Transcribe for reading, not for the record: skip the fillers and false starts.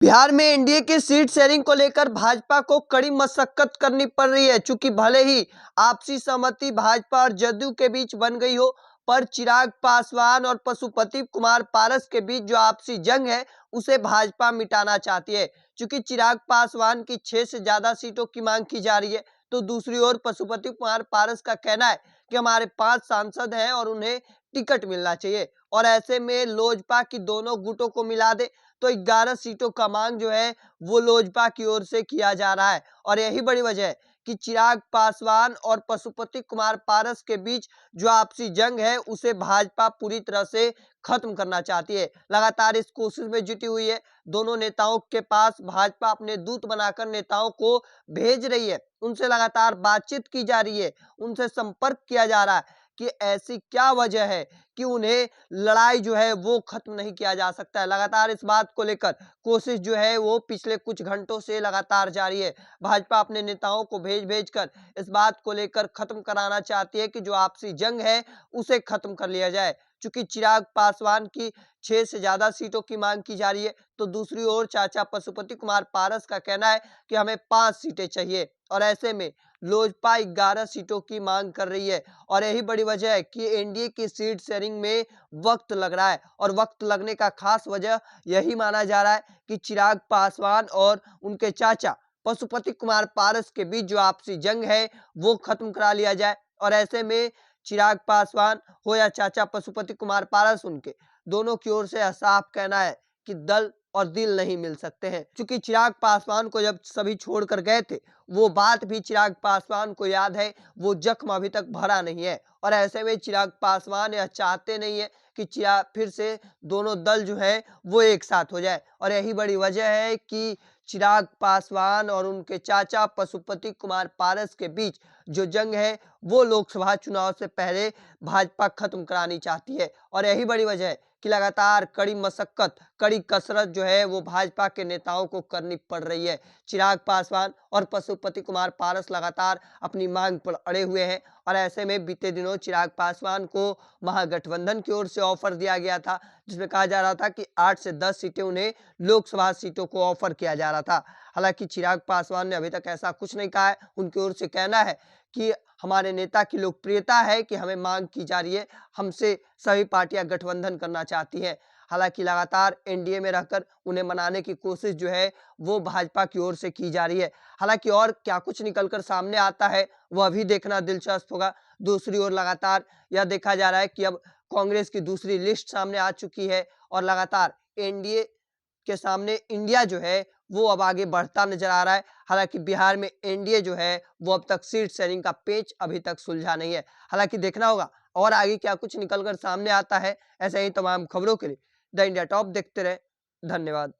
बिहार में एनडीए की seat sharing को लेकर भाजपा को कड़ी मशक्कत करनी पड़ रही है। चूंकि भले ही आपसी सहमति भाजपा और जदयू के बीच बन गई हो, पर चिराग पासवान और पशुपति कुमार पारस के बीच जो आपसी जंग है उसे भाजपा मिटाना चाहती है। चूंकि चिराग पासवान की 6 से ज्यादा सीटों की मांग की जा रही है, तो दूसरी ओर पशुपति कुमार पारस का कहना है कि हमारे 5 सांसद हैं और उन्हें टिकट मिलना चाहिए, और ऐसे में लोजपा की दोनों गुटों को मिला दे तो 11 सीटों का मांग जो है वो लोजपा की ओर से किया जा रहा है। और यही बड़ी वजह है कि चिराग पासवान और पशुपति कुमार पारस के बीच जो आपसी जंग है उसे भाजपा पूरी तरह से खत्म करना चाहती है। लगातार इस कोशिश में जुटी हुई है। दोनों नेताओं के पास भाजपा अपने दूत बनाकर नेताओं को भेज रही है, उनसे लगातार बातचीत की जा रही है, उनसे संपर्क किया जा रहा है कि ऐसी क्या वजह है कि उन्हें लड़ाई जो है वो खत्म नहीं किया जा सकता है। लगातार इस बात को लेकर कोशिश जो है वो पिछले कुछ घंटों से लगातार जारी है। भाजपा अपने नेताओं को भेज कर इस बात को लेकर खत्म कराना चाहती है कि जो आपसी जंग है उसे खत्म कर लिया जाए। चूंकि चिराग पासवान की 6 से ज्यादा सीटों की मांग की जा रही है, तो दूसरी ओर चाचा पशुपति कुमार पारस का कहना है कि हमें 5 सीटें चाहिए, और ऐसे में लोजपा 11 सीटों की मांग कर रही है। और यही बड़ी वजह है कि एनडीए की सीट शेयरिंग में वक्त लग रहा है, और वक्त लगने का खास वजह यही माना जा रहा है कि चिराग पासवान और उनके चाचा पशुपति कुमार पारस के बीच जो आपसी जंग है वो खत्म करा लिया जाए। और ऐसे में चिराग पासवान हो या चाचा पशुपति कुमार पारस, उनके दोनों की ओर से साफ कहना है कि दल और दिल नहीं मिल सकते हैं। क्योंकि चिराग पासवान को जब सभी छोड़कर गए थे, वो बात भी चिराग पासवान को याद है, वो जख्म अभी तक भरा नहीं है। और ऐसे में चिराग पासवान यह चाहते नहीं है कि चिराग फिर से दोनों दल जो है वो एक साथ हो जाए। और यही बड़ी वजह है कि चिराग पासवान और उनके चाचा पशुपति कुमार पारस के बीच जो जंग है वो लोकसभा चुनाव से पहले भाजपा खत्म करानी चाहती है। और यही बड़ी वजह है कि लगातार कड़ी मशक्कत, कड़ी कसरत जो है वो भाजपा के नेताओं को करनी पड़ रही है। चिराग पासवान और पशुपति कुमार पारस लगातार अपनी मांग पर अड़े हुए हैं। और ऐसे में बीते दिनों चिराग पासवान को महागठबंधन की ओर से ऑफर दिया गया था, जिसमें कहा जा रहा था कि 8 से 10 सीटें उन्हें लोकसभा सीटों को ऑफर किया जा रहा था। हालांकि चिराग पासवान ने अभी तक ऐसा कुछ नहीं कहा है। उनकी ओर से कहना है कि हमारे नेता की लोकप्रियता है कि हमें मांग की जा रही है, हमसे सभी पार्टियां गठबंधन करना चाहती हैं। हालांकि लगातार एनडीए में रहकर उन्हें मनाने की कोशिश जो है वो भाजपा की ओर से की जा रही है। हालांकि और क्या कुछ निकलकर सामने आता है वह भी देखना दिलचस्प होगा। दूसरी ओर लगातार यह देखा जा रहा है कि अब कांग्रेस की दूसरी लिस्ट सामने आ चुकी है, और लगातार एनडीए के सामने इंडिया जो है वो अब आगे बढ़ता नजर आ रहा है। हालांकि बिहार में एनडीए जो है वो अब तक सीट शेयरिंग का पेच अभी तक सुलझा नहीं है। हालांकि देखना होगा और आगे क्या कुछ निकलकर सामने आता है। ऐसे ही तमाम खबरों के लिए द इंडिया टॉप देखते रहे। धन्यवाद।